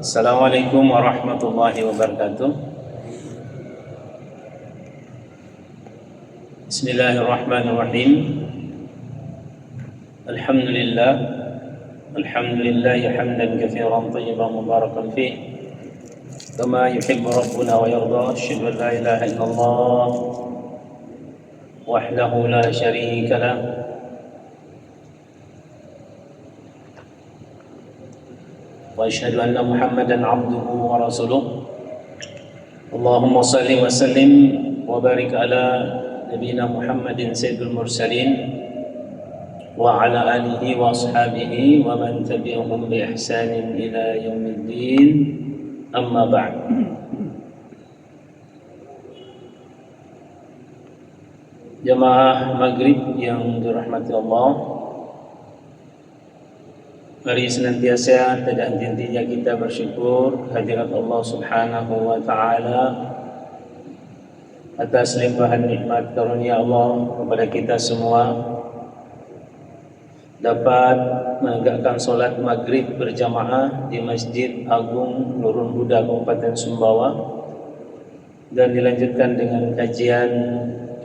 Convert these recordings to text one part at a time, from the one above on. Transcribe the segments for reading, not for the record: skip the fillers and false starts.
Assalamualaikum warahmatullahi wabarakatuh. Bismillahirrahmanirrahim. Alhamdulillah hamdan katsiran thayyiban mubarakan fih kama yuhibbu rabbuna wa yarda. Asyhadu an la ilaha illallah wahdahu la syarika lah wa asyhadu anna Muhammadan abduhu wa rasuluh. Allahumma salli wa sallim wa barik ala nabiyyina Muhammadin sayyidul mursalin wa ala alihi wa ashabihi wa man tabi'ahum bi ihsanin ila yaumiddin. Amma ba'd. Jamaah maghrib yang dirahmati Allah, mari senantiasa tidak henti-hentinya kita bersyukur hadirat Allah Subhanahu wa taala atas limpahan nikmat karunia Allah kepada kita semua, dapat menegakkan solat maghrib berjamaah di Masjid Agung Nurul Huda Kabupaten Sumbawa, dan dilanjutkan dengan kajian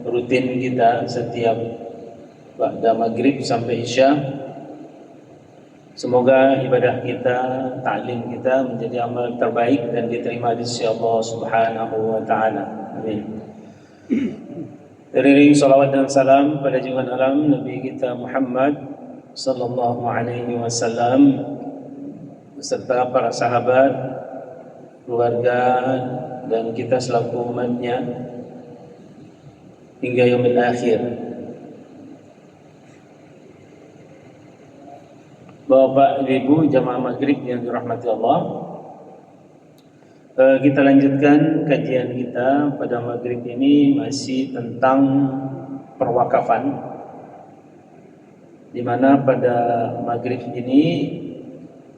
rutin kita setiap ba'da maghrib sampai isya. Semoga ibadah kita, ta'lim kita menjadi amal terbaik dan diterima di sisi Allah Subhanahu wa taala. Amin. Teriring salawat dan salam pada junjungan alam Nabi kita Muhammad sallallahu alaihi wasallam beserta para sahabat, keluarga, dan kita selaku umatnya hingga yaumil akhir. Bapak Ibu jamaah maghrib yang dirahmati Allah, kita lanjutkan kajian kita pada maghrib ini masih tentang perwakafan, di mana pada maghrib ini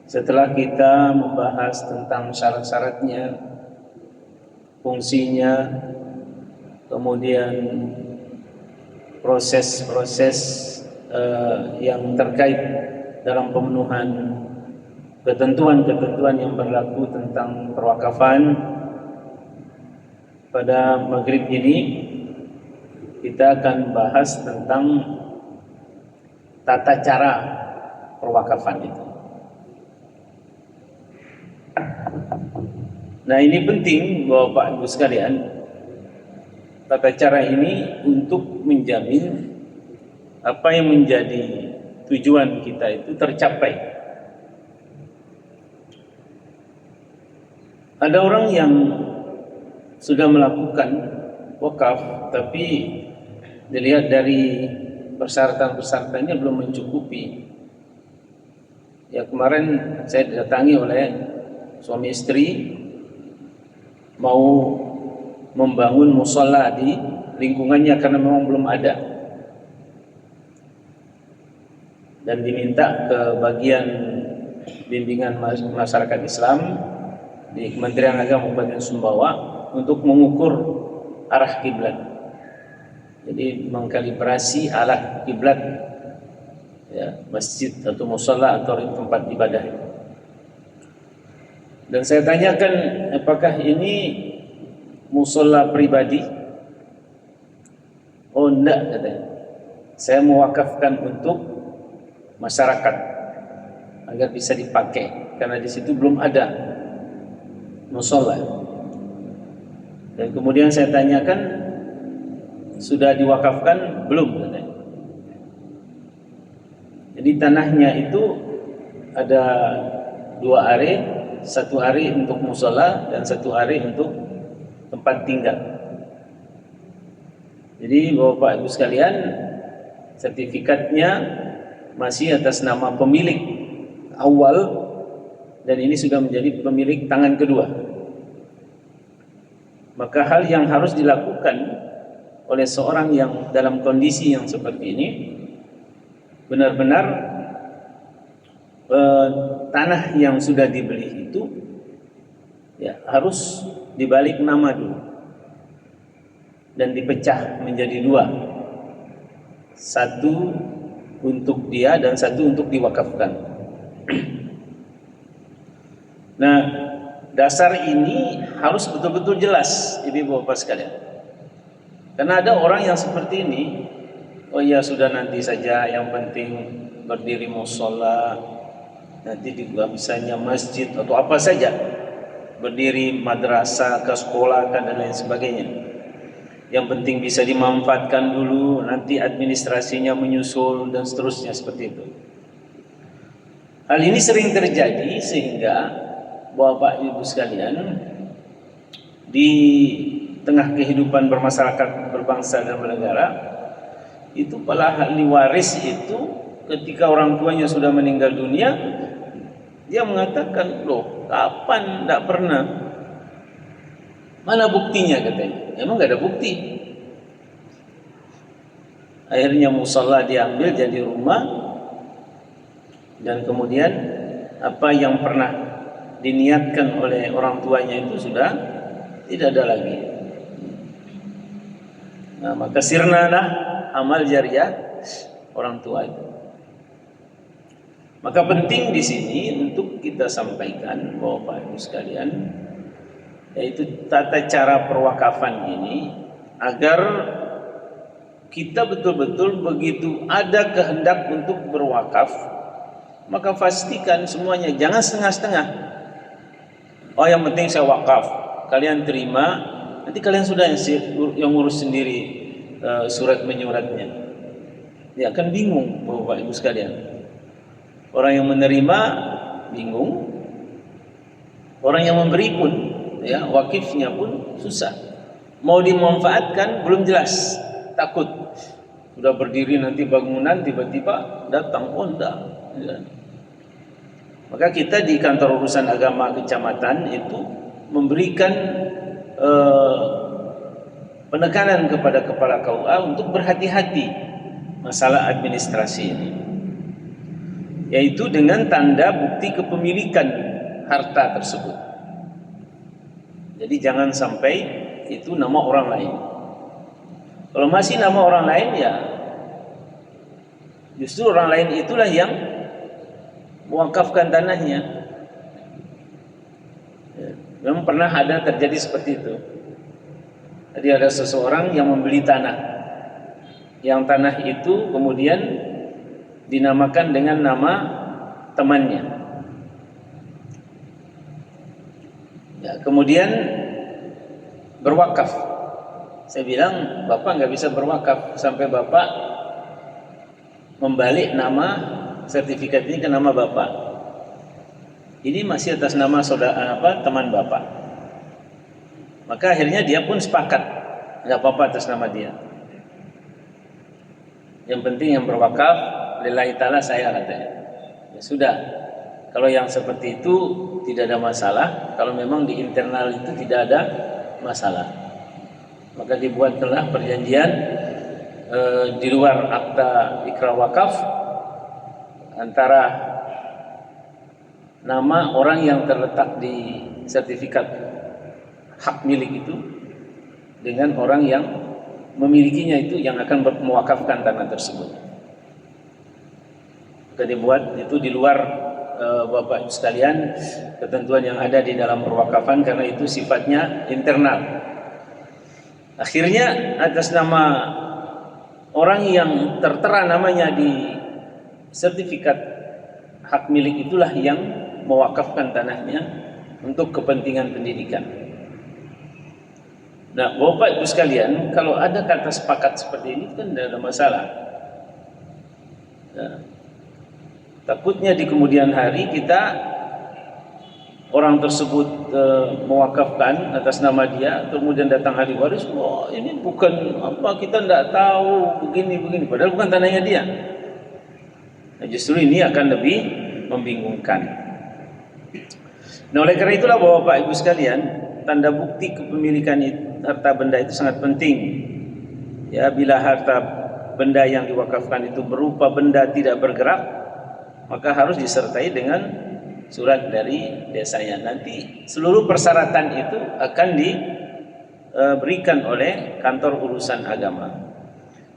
setelah kita membahas tentang syarat-syaratnya, fungsinya, kemudian proses-proses yang terkait dalam pemenuhan ketentuan-ketentuan yang berlaku tentang perwakafan, pada maghrib ini kita akan bahas tentang tata cara perwakafan itu. Nah, ini penting Bapak Ibu sekalian. Tata cara ini untuk menjamin apa yang menjadi tujuan kita itu tercapai. Ada orang yang sudah melakukan wakaf tapi dilihat dari persyaratan-persyaratannya belum mencukupi. Ya, kemarin saya didatangi oleh suami istri mau membangun musola di lingkungannya karena memang belum ada, dan diminta ke bagian bimbingan masyarakat Islam di Kementerian Agama Kabupaten Sumbawa untuk mengukur arah kiblat. Jadi mengkalibrasi arah kiblat, ya, masjid atau musola atau tempat ibadah. Dan saya tanyakan, apakah ini musola pribadi? Oh, enggak, katanya. Saya mewakafkan untuk masyarakat agar bisa dipakai karena di situ belum ada musola. Dan kemudian saya tanyakan, sudah diwakafkan belum, katanya. Jadi tanahnya itu ada 2 area, 1 area untuk musola dan 1 area untuk tempat tinggal. Jadi Bapak Ibu sekalian, sertifikatnya masih atas nama pemilik awal, dan ini sudah menjadi pemilik tangan kedua. Maka hal yang harus dilakukan oleh seorang yang dalam kondisi yang seperti ini, benar-benar tanah yang sudah dibeli itu ya harus dibalik nama dulu dan dipecah menjadi 2, 1 untuk dia dan 1 untuk diwakafkan. Nah, dasar ini harus betul-betul jelas, ibu bapak sekalian. Karena ada orang yang seperti ini, oh ya sudah nanti saja, yang penting berdiri musola, nanti juga misalnya masjid atau apa saja, berdiri madrasah ke sekolah dan lain sebagainya. Yang penting bisa dimanfaatkan dulu, nanti administrasinya menyusul dan seterusnya seperti itu. Hal ini sering terjadi sehingga Bapak Ibu sekalian, di tengah kehidupan bermasyarakat, berbangsa dan bernegara, itu para ahli waris itu ketika orang tuanya sudah meninggal dunia, dia mengatakan, loh kapan, tidak pernah. Mana buktinya katanya? Emang gak ada bukti. Akhirnya musola diambil jadi rumah, dan kemudian apa yang pernah diniatkan oleh orang tuanya itu sudah tidak ada lagi. Nah, maka sirnalah amal jariah orang tua itu. Maka penting di sini untuk kita sampaikan Bapak Ibu sekalian, yaitu tata cara perwakafan ini, agar kita betul-betul begitu ada kehendak untuk berwakaf, maka pastikan semuanya, jangan setengah-setengah. Oh yang penting saya wakaf, kalian terima, nanti kalian sudah yang ngurus sendiri surat menyuratnya. Dia akan bingung Bapak Ibu sekalian. Orang yang menerima bingung, orang yang memberi pun, ya wakifnya pun susah. Mau dimanfaatkan belum jelas, takut. Sudah berdiri nanti bangunan tiba-tiba datang enggak. Ya. Maka kita di kantor urusan agama kecamatan itu memberikan penekanan kepada kepala KUA untuk berhati-hati masalah administrasi ini, yaitu dengan tanda bukti kepemilikan harta tersebut. Jadi jangan sampai itu nama orang lain. Kalau masih nama orang lain, ya justru orang lain itulah yang mewakafkan tanahnya. Memang pernah ada terjadi seperti itu. Jadi ada seseorang yang membeli tanah, yang tanah itu kemudian dinamakan dengan nama temannya. Ya, kemudian berwakaf. Saya bilang, Bapak nggak bisa berwakaf sampai Bapak membalik nama sertifikat ini ke nama Bapak. Ini masih atas nama saudara teman Bapak. Maka akhirnya dia pun sepakat, nggak apa-apa atas nama dia. Yang penting yang berwakaf lillahi ta'ala saya, katanya. Ya sudah. Kalau yang seperti itu tidak ada masalah. Kalau memang di internal itu tidak ada masalah, maka dibuatlah perjanjian di luar akta ikrar wakaf antara nama orang yang terletak di sertifikat hak milik itu dengan orang yang memilikinya itu yang akan mewakafkan tanah tersebut. Maka dibuat itu di luar Bapak Ibu sekalian ketentuan yang ada di dalam perwakafan, karena itu sifatnya internal. Akhirnya atas nama orang yang tertera namanya di sertifikat hak milik itulah yang mewakafkan tanahnya untuk kepentingan pendidikan. Nah, Bapak Ibu sekalian, kalau ada kata sepakat seperti ini kan tidak ada masalah. Nah, takutnya di kemudian hari orang tersebut mewakafkan atas nama dia, kemudian datang ahli waris, wah ini bukan apa, kita tidak tahu begini, padahal bukan tanahnya dia. Nah, justru ini akan lebih membingungkan. Nah, oleh karena itulah Bapak Ibu sekalian, tanda bukti kepemilikan harta benda itu sangat penting. Ya, bila harta benda yang diwakafkan itu berupa benda tidak bergerak, maka harus disertai dengan surat dari desanya. Nanti seluruh persyaratan itu akan diberikan oleh kantor urusan agama.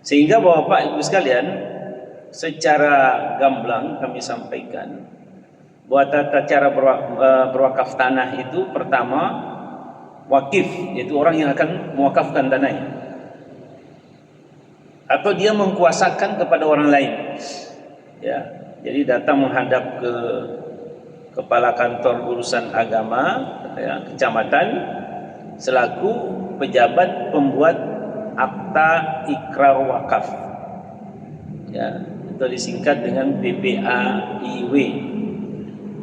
Sehingga Bapak Ibu sekalian, secara gamblang kami sampaikan buat tata cara berwakaf tanah itu pertama wakif, yaitu orang yang akan mewakafkan tanahnya, atau dia mengkuasakan kepada orang lain. Ya, jadi datang menghadap ke kepala kantor urusan agama, ya, kecamatan, selaku pejabat pembuat akta ikrar wakaf. Ya, itu disingkat dengan PPAIW.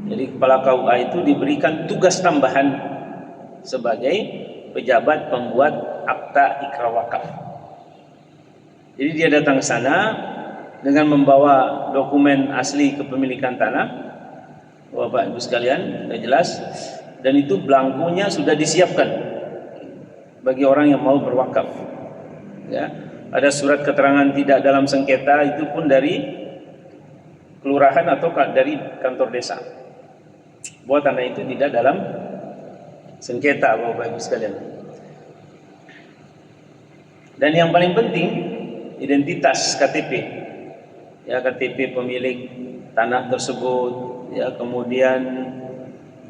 Jadi kepala KUA itu diberikan tugas tambahan sebagai pejabat pembuat akta ikrar wakaf. Jadi dia datang ke sana dengan membawa dokumen asli kepemilikan tanah, Bapak Ibu sekalian, sudah jelas, dan itu belangkunya sudah disiapkan bagi orang yang mau berwakaf. Ya, ada surat keterangan tidak dalam sengketa, itu pun dari kelurahan atau dari kantor desa. Bahwa tanah itu tidak dalam sengketa, Bapak Ibu sekalian. Dan yang paling penting, identitas KTP. Ya, KTP pemilik tanah tersebut, ya, kemudian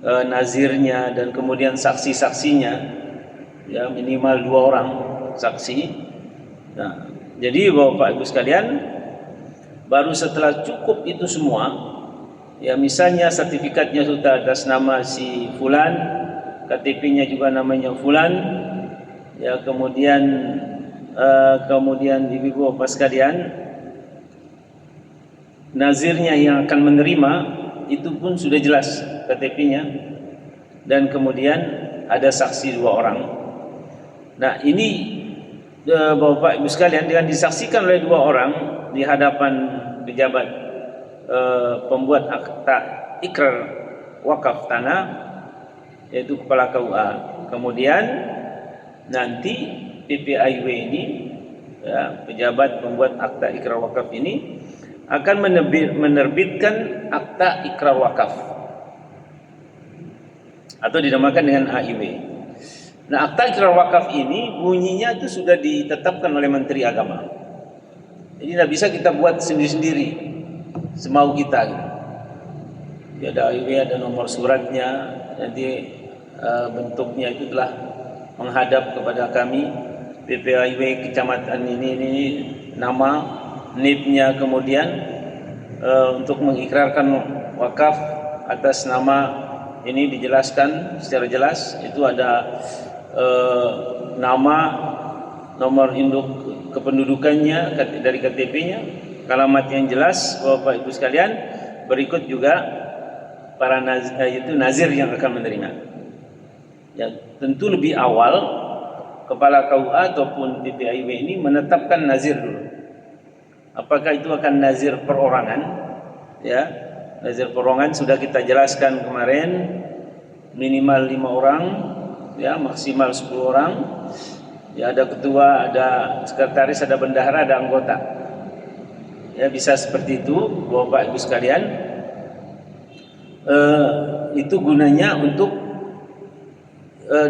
nazirnya, dan kemudian saksi-saksinya, ya, minimal 2 orang saksi. Nah, jadi Bapak Ibu sekalian, baru setelah cukup itu semua, ya, misalnya sertifikatnya sudah atas nama si fulan, KTP-nya juga namanya fulan, ya, kemudian ibu bapak sekalian, nazirnya yang akan menerima itu pun sudah jelas KTP-nya, dan kemudian ada saksi 2 orang. Nah, ini Bapak Ibu sekalian, dengan disaksikan oleh 2 orang di hadapan pejabat pembuat akta ikrar wakaf tanah, yaitu kepala KUA. Kemudian nanti PPAIW ini, ya, pejabat pembuat akta ikrar wakaf ini akan menerbitkan akta ikrar wakaf atau dinamakan dengan AIW. Nah, akta ikrar wakaf ini bunyinya itu sudah ditetapkan oleh Menteri Agama. Jadi tidak bisa kita buat sendiri-sendiri semau kita gitu. Ya, ada AIW, ada nomor suratnya, nanti bentuknya itu telah menghadap kepada kami, PPAIW kecamatan ini nama, NIP-nya, kemudian untuk mengikrarkan wakaf atas nama ini dijelaskan secara jelas, itu ada nama, nomor induk kependudukannya dari KTP-nya, alamat yang jelas, Bapak Ibu sekalian. Berikut juga para nazir yang akan menerima. Ya, tentu lebih awal kepala KUA ataupun PPAIW ini menetapkan nazir dulu. Apakah itu akan nazir perorangan? Ya, nazir perorangan sudah kita jelaskan kemarin, minimal 5 orang, ya, maksimal 10 orang. Ya, ada ketua, ada sekretaris, ada bendahara, ada anggota. Ya, bisa seperti itu, Bapak Ibu sekalian. Itu gunanya untuk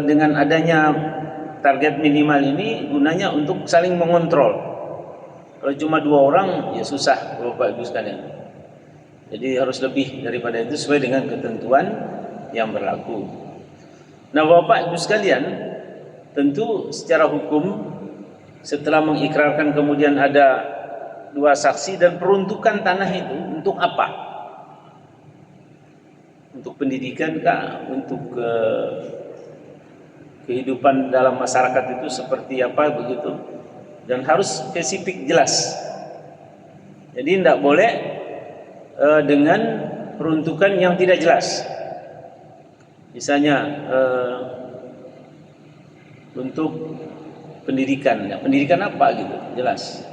dengan adanya target minimal ini, gunanya untuk saling mengontrol. Kalau cuma 2 orang, ya susah, Bapak Ibu sekalian. Jadi harus lebih daripada itu sesuai dengan ketentuan yang berlaku. Nah, Bapak Ibu sekalian, tentu secara hukum setelah mengikrarkan kemudian ada 2 saksi, dan peruntukan tanah itu untuk apa? Untuk pendidikan kah? Untuk kehidupan dalam masyarakat itu seperti apa, begitu? Dan harus spesifik, jelas. Jadi tidak boleh dengan peruntukan yang tidak jelas. Misalnya untuk pendidikan, ya, pendidikan apa gitu, jelas.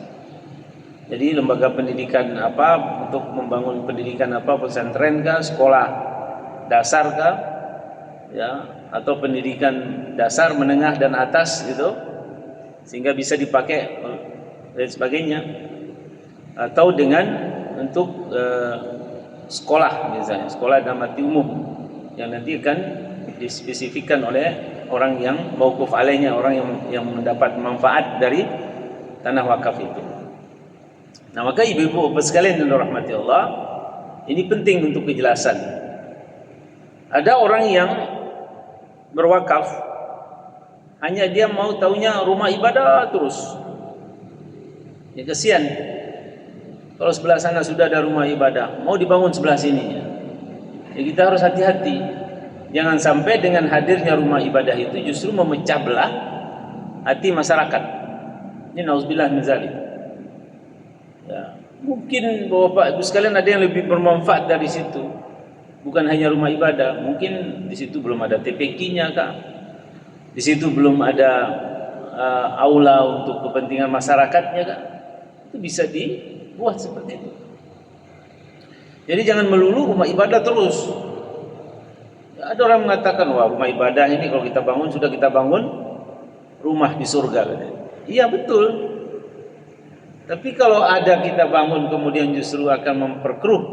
Jadi lembaga pendidikan apa, untuk membangun pendidikan apa, pesantren kah, sekolah dasar kah, ya, atau pendidikan dasar, menengah, dan atas gitu, sehingga bisa dipakai dan sebagainya. Atau dengan untuk sekolah, misalnya sekolah dalam arti umum, yang nanti akan dispesifikkan oleh orang yang mauquf alaihnya, orang yang mendapat manfaat dari tanah wakaf itu. Nah, maka ibu-ibu bapak sekalian yang dirahmati Allah, ini penting untuk kejelasan. Ada orang yang berwakaf, hanya dia mau taunya rumah ibadah terus. Ya kesian. Kalau sebelah sana sudah ada rumah ibadah, mau dibangun sebelah sini. Ya kita harus hati-hati. Jangan sampai dengan hadirnya rumah ibadah itu justru memecah belah hati masyarakat. Ini nauzubillah min zalik. Ya, mungkin Bapak Ibu sekalian ada yang lebih bermanfaat dari situ. Bukan hanya rumah ibadah, mungkin di situ belum ada TPQ-nya kak. Di situ belum ada aula untuk kepentingan masyarakatnya kak. Itu bisa dibuat seperti itu. Jadi jangan melulu rumah ibadah terus. Ya, ada orang mengatakan, wah rumah ibadah ini kalau kita bangun, sudah kita bangun rumah di surga. Iya betul. Tapi kalau ada kita bangun kemudian justru akan memperkeruh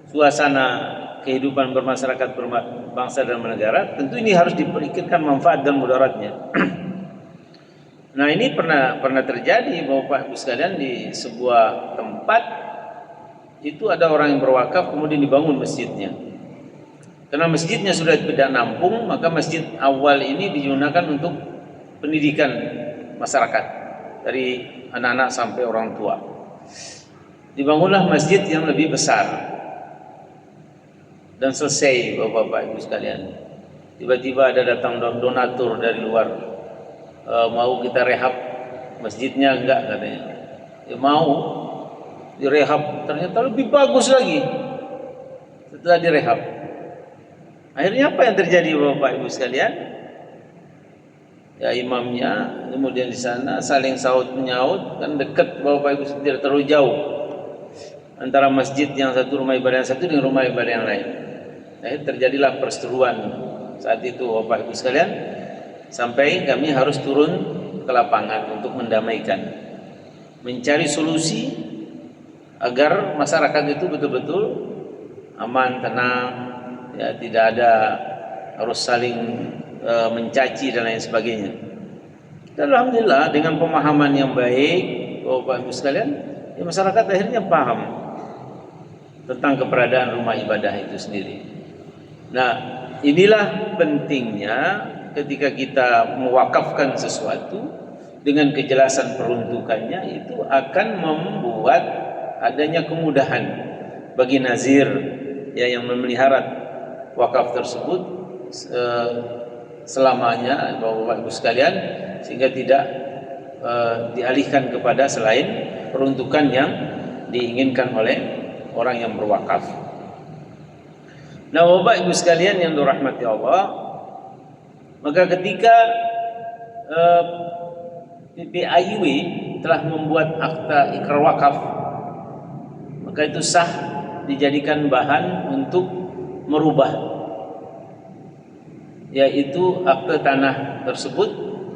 suasana kehidupan bermasyarakat, berbangsa dan bernegara, tentu ini harus dipikirkan manfaat dan mudaratnya. Nah ini pernah terjadi Bapak Ibu sekalian, di sebuah tempat itu ada orang yang berwakaf kemudian dibangun masjidnya. Karena masjidnya sudah tidak nampung, maka masjid awal ini digunakan untuk pendidikan masyarakat dari anak-anak sampai orang tua. Dibangunlah masjid yang lebih besar dan selesai Bapak Ibu sekalian. Tiba-tiba ada datang donatur dari luar, mau kita rehab masjidnya, enggak katanya. Ya mau direhab, ternyata lebih bagus lagi setelah direhab. Akhirnya apa yang terjadi Bapak Ibu sekalian? Ya imamnya kemudian di sana saling saut menyaut, kan dekat Bapak Ibu, tidak terlalu jauh antara masjid yang satu, rumah ibadah yang satu dengan rumah ibadah yang lain. Akhirnya terjadilah perseteruan saat itu Bapak Ibu sekalian, sampai kami harus turun ke lapangan untuk mendamaikan, mencari solusi agar masyarakat itu betul-betul aman, tenang, ya tidak ada harus saling mencaci dan lain sebagainya. Dan alhamdulillah dengan pemahaman yang baik Bapak Ibu sekalian, ya masyarakat akhirnya paham tentang keberadaan rumah ibadah itu sendiri. Nah, inilah pentingnya ketika kita mewakafkan sesuatu dengan kejelasan peruntukannya, itu akan membuat adanya kemudahan bagi nazir ya yang memelihara wakaf tersebut selamanya Bapak Ibu sekalian, sehingga tidak dialihkan kepada selain peruntukan yang diinginkan oleh orang yang berwakaf. Nah Bapak Ibu sekalian yang dirahmati Allah, maka ketika PPIW telah membuat akta ikrar wakaf, maka itu sah dijadikan bahan untuk merubah, yaitu akte tanah tersebut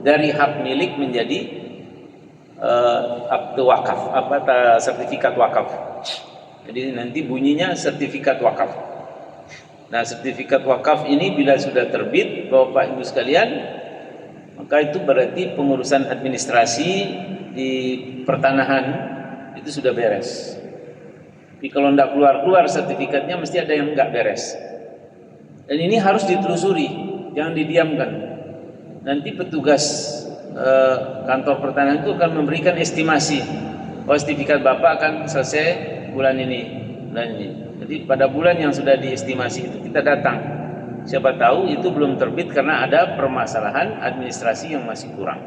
dari hak milik menjadi akte wakaf, sertifikat wakaf. Jadi nanti bunyinya sertifikat wakaf. Nah, sertifikat wakaf ini bila sudah terbit Bapak Ibu sekalian, maka itu berarti pengurusan administrasi di pertanahan itu sudah beres. Tapi kalau tidak keluar sertifikatnya, mesti ada yang enggak beres. Dan ini harus ditelusuri, jangan didiamkan. Nanti petugas kantor pertanahan itu akan memberikan estimasi bahwa sertifikat Bapak akan selesai bulan ini. Jadi pada bulan yang sudah diestimasi itu kita datang. Siapa tahu itu belum terbit karena ada permasalahan administrasi yang masih kurang.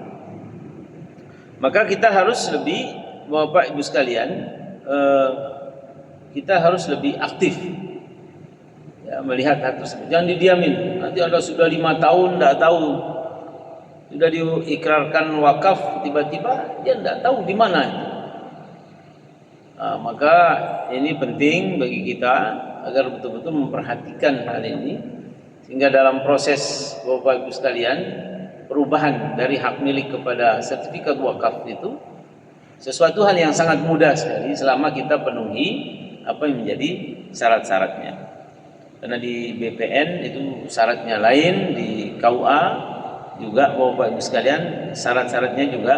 Maka kita harus lebih, Bapak Ibu sekalian, kita harus lebih aktif ya, melihat hal tersebut. Jangan didiamin. Nanti ada sudah 5 tahun tidak tahu, sudah diikrarkan wakaf, tiba-tiba dia tidak tahu di mana itu. Maka ini penting bagi kita agar betul-betul memperhatikan hal ini, sehingga dalam proses Bapak Ibu sekalian perubahan dari hak milik kepada sertifikat wakaf itu sesuatu hal yang sangat mudah sekali selama kita penuhi apa yang menjadi syarat-syaratnya. Karena di BPN itu syaratnya lain, di KUA juga Bapak Ibu sekalian syarat-syaratnya juga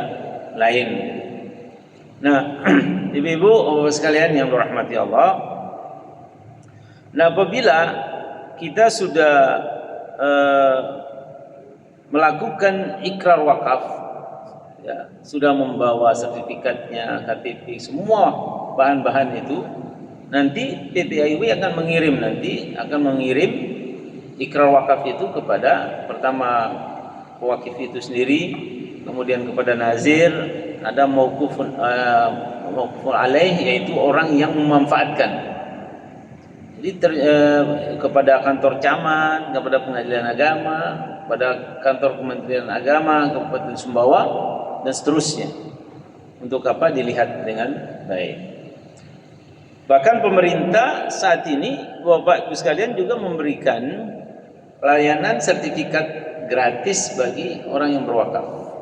lain. Nah, Ibu-ibu Bapak sekalian yang dirahmati Allah, nah apabila kita sudah melakukan ikrar wakaf, ya, sudah membawa sertifikatnya, KTP, semua bahan-bahan itu, nanti PPIW akan mengirim ikrar wakaf itu kepada pertama pewakif itu sendiri, kemudian kepada nazir, ada mauqufun alaih, yaitu orang yang memanfaatkan. Jadi kepada kantor camat, kepada pengadilan agama, kepada kantor Kementerian Agama, Kabupaten Sumbawa, dan seterusnya. Untuk apa? Dilihat dengan baik. Bahkan pemerintah saat ini, Bapak Ibu sekalian, juga memberikan layanan sertifikat gratis bagi orang yang berwakaf.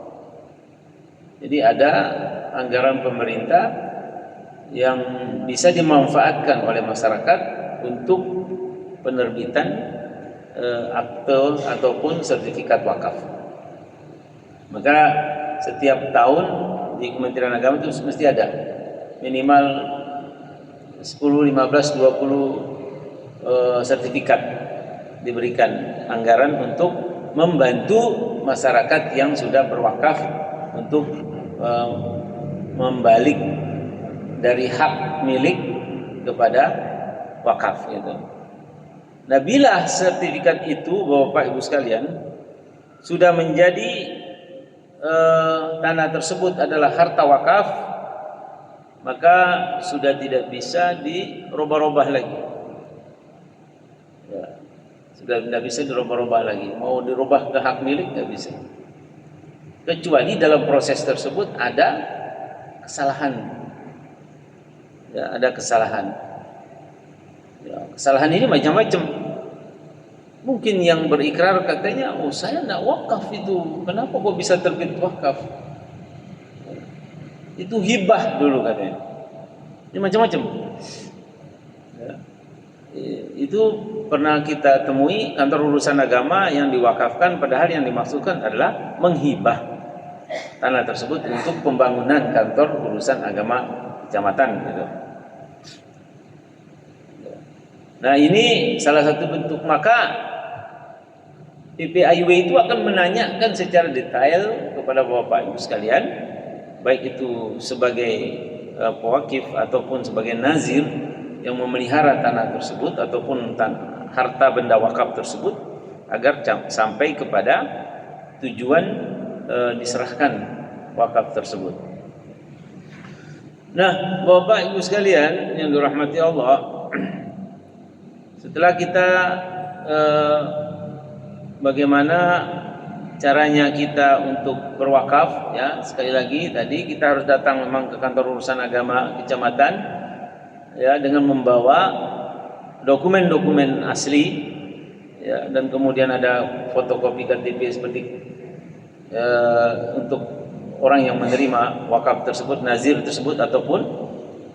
Jadi ada anggaran pemerintah yang bisa dimanfaatkan oleh masyarakat untuk penerbitan akte ataupun sertifikat wakaf. Maka setiap tahun di Kementerian Agama itu mesti ada minimal 10, 15, 20 sertifikat diberikan anggaran untuk membantu masyarakat yang sudah berwakaf untuk membalik dari hak milik kepada wakaf gitu. Nah, bila sertifikat itu, Bapak Ibu sekalian, sudah menjadi tanah tersebut adalah harta wakaf, maka sudah tidak bisa dirubah-rubah lagi. Ya, sudah tidak bisa dirubah-rubah lagi. Mau dirubah ke hak milik nggak bisa. Kecuali dalam proses tersebut ada kesalahan. Ya, ada kesalahan. Ya, kesalahan ini macam-macam. Mungkin yang berikrar katanya, oh saya tidak wakaf itu, kenapa kok bisa terbit wakaf? Itu hibah dulu katanya. Ini macam-macam. Ya. Itu pernah kita temui kantor urusan agama yang diwakafkan, padahal yang dimaksudkan adalah menghibah tanah tersebut untuk pembangunan kantor urusan agama kecamatan gitu. Nah, ini salah satu bentuk. Maka PPIW itu akan menanyakan secara detail kepada Bapak Ibu sekalian, baik itu sebagai pewakif ataupun sebagai nazir yang memelihara tanah tersebut ataupun harta benda wakaf tersebut, agar sampai kepada tujuan diserahkan wakaf tersebut. Nah, Bapak Ibu sekalian yang dirahmati Allah, setelah kita bagaimana caranya kita untuk berwakaf, ya, sekali lagi tadi kita harus datang memang ke kantor urusan agama kecamatan, ya, dengan membawa dokumen-dokumen asli, ya, dan kemudian ada fotokopi KTP seperti untuk orang yang menerima wakaf tersebut, nazir tersebut, ataupun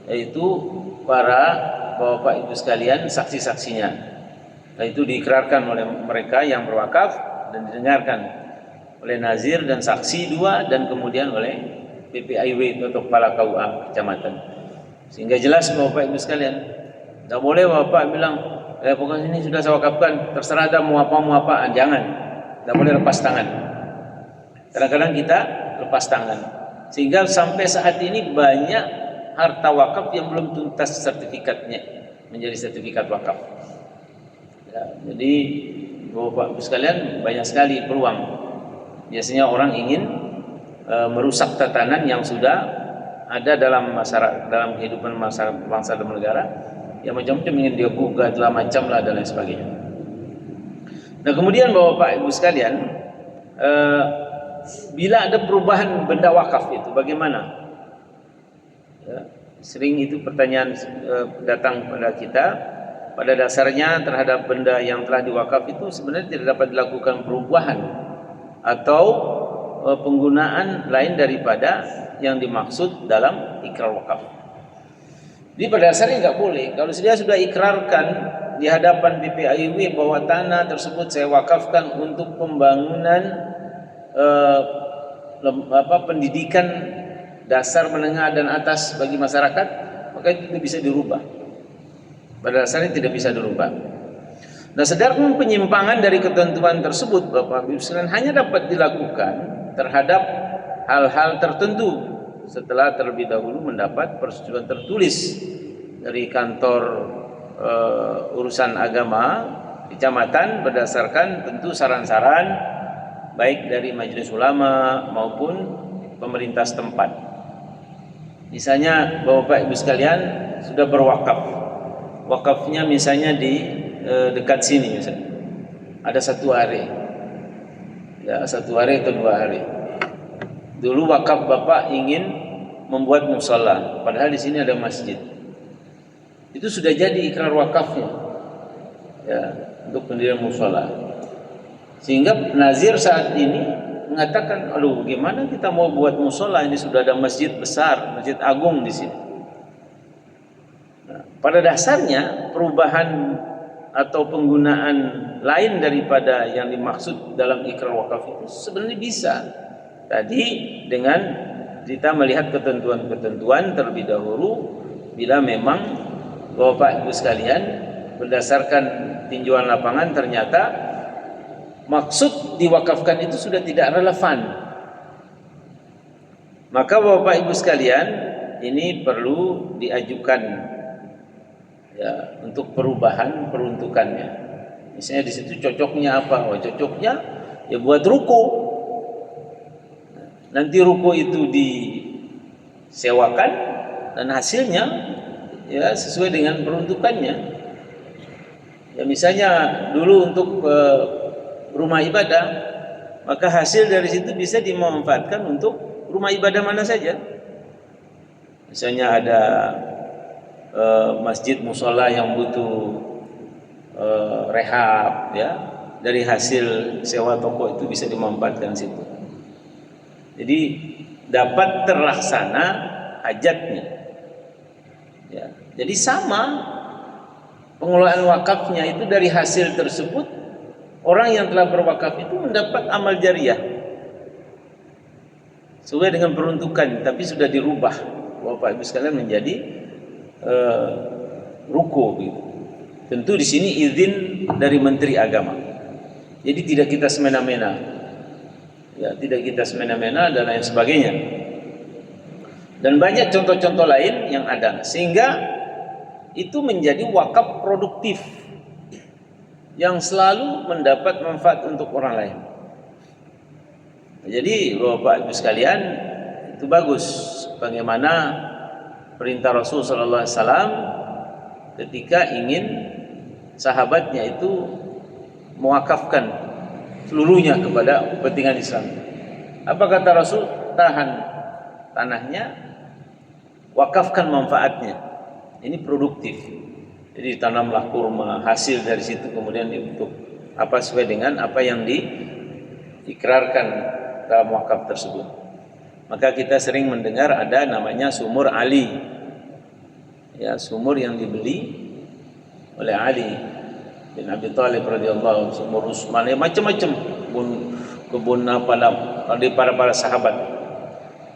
yaitu para Bapak Ibu sekalian saksi-saksinya. Nah, itu diikrarkan oleh mereka yang berwakaf dan didengarkan oleh nazir dan saksi dua, dan kemudian oleh PPIW atau kepala KUA kecamatan. Sehingga jelas Bapak Ibu sekalian, tidak boleh Bapak bilang, pokoknya ini sudah saya wakafkan, terserah ada mau apa, jangan. Tidak boleh lepas tangan. Kadang-kadang kita lepas tangan, sehingga sampai saat ini banyak harta wakaf yang belum tuntas sertifikatnya menjadi sertifikat wakaf. Ya, jadi Bapak Ibu sekalian, banyak sekali peluang. Biasanya orang ingin merusak tatanan yang sudah ada dalam masyarakat, dalam kehidupan masyarakat bangsa dan negara, yang macam-macam ingin dia gugat lah, macam lah, dan lain sebagainya. Nah, kemudian Bapak Ibu sekalian, bila ada perubahan benda wakaf itu bagaimana? Ya, sering itu pertanyaan datang pada kita. Pada dasarnya terhadap benda yang telah diwakaf itu sebenarnya tidak dapat dilakukan perubahan atau penggunaan lain daripada yang dimaksud dalam ikrar wakaf. Jadi pada dasarnya nggak boleh. Kalau dia sudah ikrarkan di hadapan PPIW bahwa tanah tersebut saya wakafkan untuk pembangunan pendidikan dasar, menengah, dan atas bagi masyarakat, maka itu bisa dirubah. Pada dasarnya tidak bisa dirubah. Nah, sedangkan penyimpangan dari ketentuan tersebut, Bapak Ibu sekalian, hanya dapat dilakukan terhadap hal-hal tertentu setelah terlebih dahulu mendapat persetujuan tertulis dari kantor urusan agama kecamatan berdasarkan tentu saran-saran baik dari majelis ulama maupun pemerintah setempat. Misalnya Bapak Ibu sekalian sudah berwakaf, wakafnya misalnya di dekat sini misalnya, ada 1 hari, ya 1 hari atau 2 hari. Dulu wakaf Bapak ingin membuat musola, padahal di sini ada masjid. Itu sudah jadi ikrar wakafnya, ya, untuk pendirian musola. Sehingga nazir saat ini mengatakan, aduh, gimana kita mau buat musola, ini sudah ada masjid besar, masjid agung di sini. Nah, pada dasarnya perubahan atau penggunaan lain daripada yang dimaksud dalam ikrar wakaf itu sebenarnya bisa. Tadi dengan kita melihat ketentuan-ketentuan terlebih dahulu, bila memang Bapak Ibu sekalian berdasarkan tinjauan lapangan ternyata maksud diwakafkan itu sudah tidak relevan, maka Bapak Ibu sekalian ini perlu diajukan, ya, untuk perubahan peruntukannya. Misalnya di situ cocoknya apa? Oh, cocoknya ya buat ruko. Nanti ruko itu disewakan dan hasilnya ya sesuai dengan peruntukannya. Ya misalnya dulu untuk rumah ibadah, maka hasil dari situ bisa dimanfaatkan untuk rumah ibadah mana saja. Misalnya ada masjid musola yang butuh rehab, ya, dari hasil sewa toko itu bisa dimanfaatkan situ. Jadi dapat terlaksana hajatnya, ya. Jadi sama pengelolaan wakafnya itu, dari hasil tersebut orang yang telah berwakaf itu mendapat amal jariah sesuai dengan peruntukan, tapi sudah dirubah Bapak Ibu sekalian menjadi ruko gitu. Tentu di sini izin dari Menteri Agama. Jadi tidak kita semena-mena, ya, tidak kita semena-mena dan lain sebagainya. Dan banyak contoh-contoh lain yang ada, sehingga itu menjadi wakaf produktif yang selalu mendapat manfaat untuk orang lain. Jadi Bapak Ibu sekalian, itu bagus bagaimana perintah Rasul sallallahu alaihi wasallam ketika ingin sahabatnya itu mewakafkan seluruhnya kepada kepentingan Islam. Apa kata Rasul? Tahan tanahnya, wakafkan manfaatnya. Ini produktif. Jadi tanamlah kurma, hasil dari situ kemudian untuk apa sesuai dengan apa yang diikrarkan dalam wakaf tersebut. Maka kita sering mendengar ada namanya sumur Ali, ya, sumur yang dibeli oleh Ali bin Abi Thalib radhiyallahu anhu, sumur Utsman, ya, macam-macam kebun apa dari para sahabat,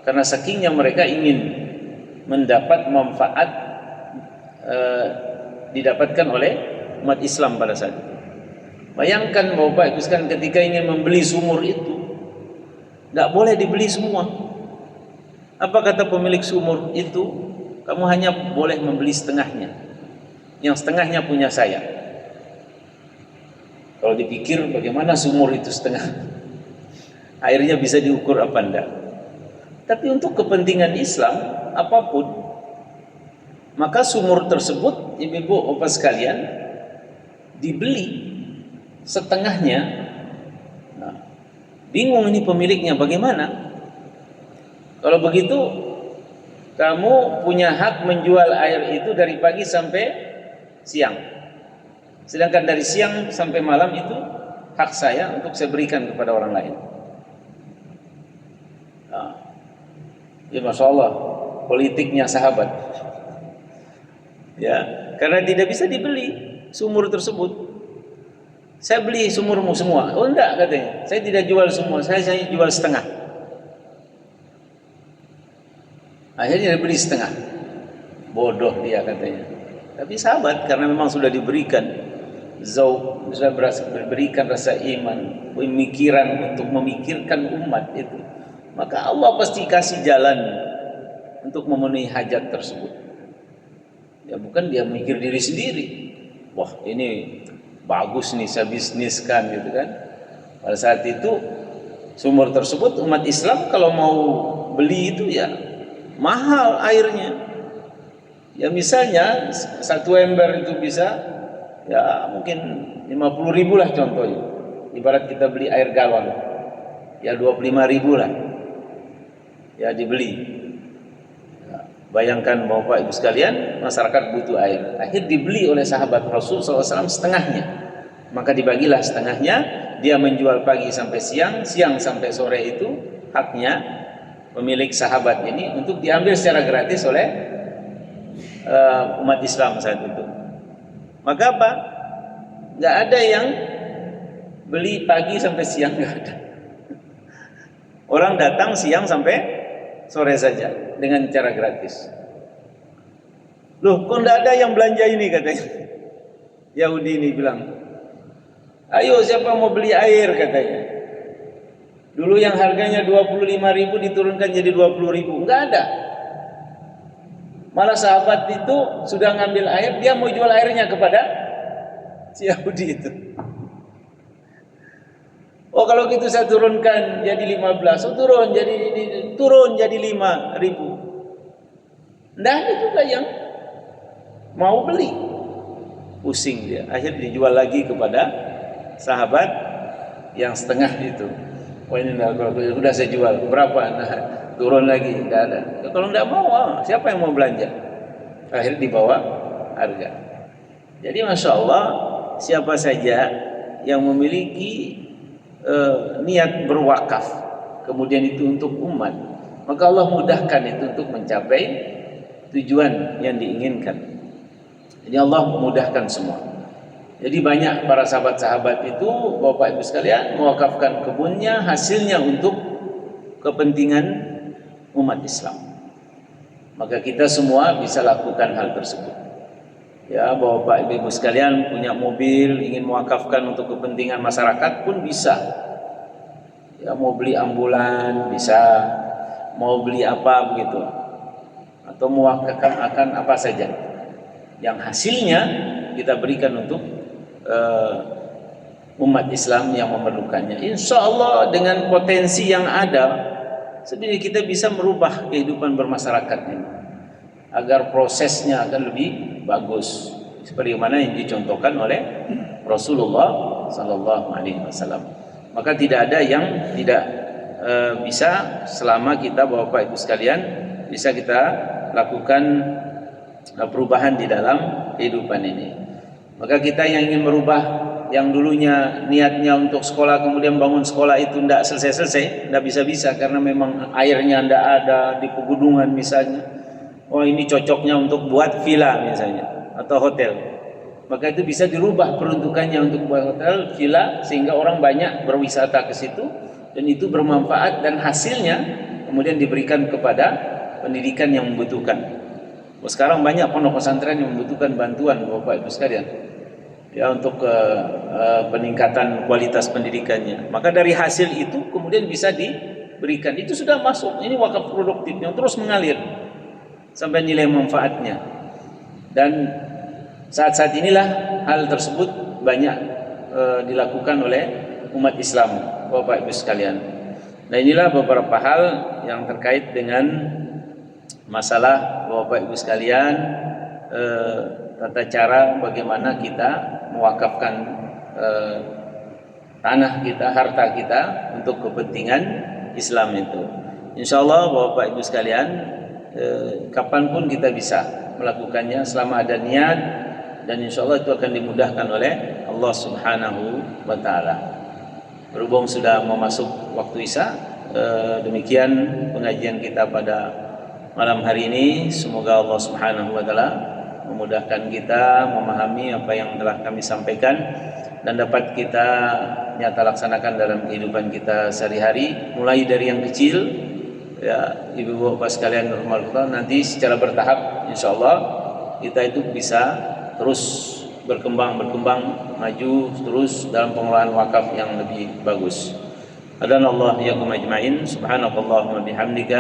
karena sakingnya mereka ingin mendapat manfaat didapatkan oleh umat Islam pada saat itu. Bayangkan Bapak Ibu sekalian, ketika ingin membeli sumur itu tidak boleh dibeli semua. Apa kata pemilik sumur itu? Kamu hanya boleh membeli setengahnya, yang setengahnya punya saya. Kalau dipikir bagaimana sumur itu setengah, airnya bisa diukur apa enggak. Tapi untuk kepentingan Islam apapun, maka sumur tersebut, ibu-ibu bapak sekalian, dibeli setengahnya. Nah, bingung ini pemiliknya bagaimana? Kalau begitu, kamu punya hak menjual air itu dari pagi sampai siang. Sedangkan dari siang sampai malam itu hak saya untuk saya berikan kepada orang lain. Nah, ya Masya Allah, politiknya sahabat. Ya, karena tidak bisa dibeli sumur tersebut. Saya beli sumurmu semua. Oh enggak, katanya. Saya tidak jual semua, saya jual setengah. Akhirnya dia beli setengah. Bodoh dia katanya. Tapi sahabat, karena memang sudah diberikan zauq, sudah berikan rasa iman, pemikiran untuk memikirkan umat itu, maka Allah pasti kasih jalan untuk memenuhi hajat tersebut. Ya bukan dia mikir diri sendiri. Wah, ini bagus nih saya bisniskan gitu kan. Pada saat itu sumur tersebut umat Islam kalau mau beli itu ya mahal airnya. Ya misalnya 1 ember itu bisa ya mungkin 50.000 lah contohnya. Ibarat kita beli air galon ya 25.000 lah ya dibeli. Ya, bayangkan Bapak Ibu sekalian, masyarakat butuh air, akhir dibeli oleh sahabat Rasul SAW setengahnya, maka dibagilah setengahnya, dia menjual pagi sampai siang, siang sampai sore, itu haknya pemilik sahabat ini untuk diambil secara gratis oleh umat Islam saat itu. Maka apa? Nggak ada yang beli pagi sampai siang, nggak ada. Orang datang siang sampai sore saja dengan cara gratis. Loh, kok nggak ada yang belanja ini, katanya. Yahudi ini bilang, ayo siapa mau beli air, katanya. Dulu yang harganya 25.000 diturunkan jadi 20.000, nggak ada. Malah sahabat itu sudah ngambil air, dia mau jual airnya kepada si Yahudi itu. Oh kalau gitu saya turunkan jadi 15, oh turun jadi 5.000. Nggak ada juga yang mau beli. Pusing dia, akhirnya dijual lagi kepada sahabat yang setengah itu. Oh ini udah saya jual, berapa? Nah, turun lagi, nggak ada. Kalau nggak mau, siapa yang mau belanja? Akhirnya dibawa harga. Jadi masya Allah, siapa saja yang memiliki niat berwakaf, kemudian itu untuk umat, maka Allah mudahkan itu untuk mencapai tujuan yang diinginkan. Jadi Allah memudahkan semua. Jadi banyak para sahabat-sahabat itu, Bapak Ibu sekalian, mewakafkan kebunnya, hasilnya untuk kepentingan umat Islam. Maka kita semua bisa lakukan hal tersebut. Ya, Bapak Ibu sekalian punya mobil, ingin mewakafkan untuk kepentingan masyarakat pun bisa. Ya, mau beli ambulan bisa, mau beli apa begitu, atau mewakafkan akan apa saja yang hasilnya kita berikan untuk umat Islam yang memerlukannya. Insya Allah dengan potensi yang ada, sebenarnya kita bisa merubah kehidupan bermasyarakat ini agar prosesnya akan lebih bagus, seperti mana yang dicontohkan oleh Rasulullah Sallallahu Alaihi Wasallam. Maka tidak ada yang tidak bisa selama kita, Bapak Ibu sekalian, bisa kita lakukan perubahan di dalam kehidupan ini. Maka kita yang ingin merubah, yang dulunya niatnya untuk sekolah kemudian bangun sekolah itu tidak selesai-selesai, tidak bisa-bisa karena memang airnya tidak ada di pegunungan misalnya. Oh ini cocoknya untuk buat villa misalnya atau hotel, maka itu bisa dirubah peruntukannya untuk buat hotel, villa, sehingga orang banyak berwisata ke situ dan itu bermanfaat dan hasilnya kemudian diberikan kepada pendidikan yang membutuhkan. Sekarang banyak pondok pesantren yang membutuhkan bantuan, Bapak Ibu sekalian, ya untuk peningkatan kualitas pendidikannya. Maka dari hasil itu kemudian bisa diberikan. Itu sudah masuk. Ini wakaf produktif yang terus mengalir sampai nilai manfaatnya. Dan saat-saat inilah hal tersebut banyak dilakukan oleh umat Islam, Bapak Ibu sekalian. Nah inilah beberapa hal yang terkait dengan masalah, Bapak Ibu sekalian, tata cara bagaimana kita mewakafkan tanah kita, harta kita untuk kepentingan Islam itu. Insya Allah Bapak Ibu sekalian, kapanpun kita bisa melakukannya selama ada niat, dan insya Allah itu akan dimudahkan oleh Allah Subhanahu wa Ta'ala. Berhubung sudah mau masuk waktu Isya, demikian pengajian kita pada malam hari ini. Semoga Allah Subhanahu wa Ta'ala memudahkan kita memahami apa yang telah kami sampaikan dan dapat kita nyata laksanakan dalam kehidupan kita sehari-hari, mulai dari yang kecil, ya ibu bapak sekalian normal, nanti secara bertahap insya Allah kita itu bisa terus berkembang, maju terus dalam pengelolaan wakaf yang lebih bagus. Adanallahu iyyakum ajma'in. Subhanakallahumma bihamdika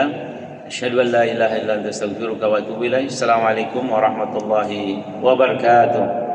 asyhadu an la ilaha illa anta astaghfiruka wa atubu ilaik. Assalamualaikum warahmatullahi wabarakatuh.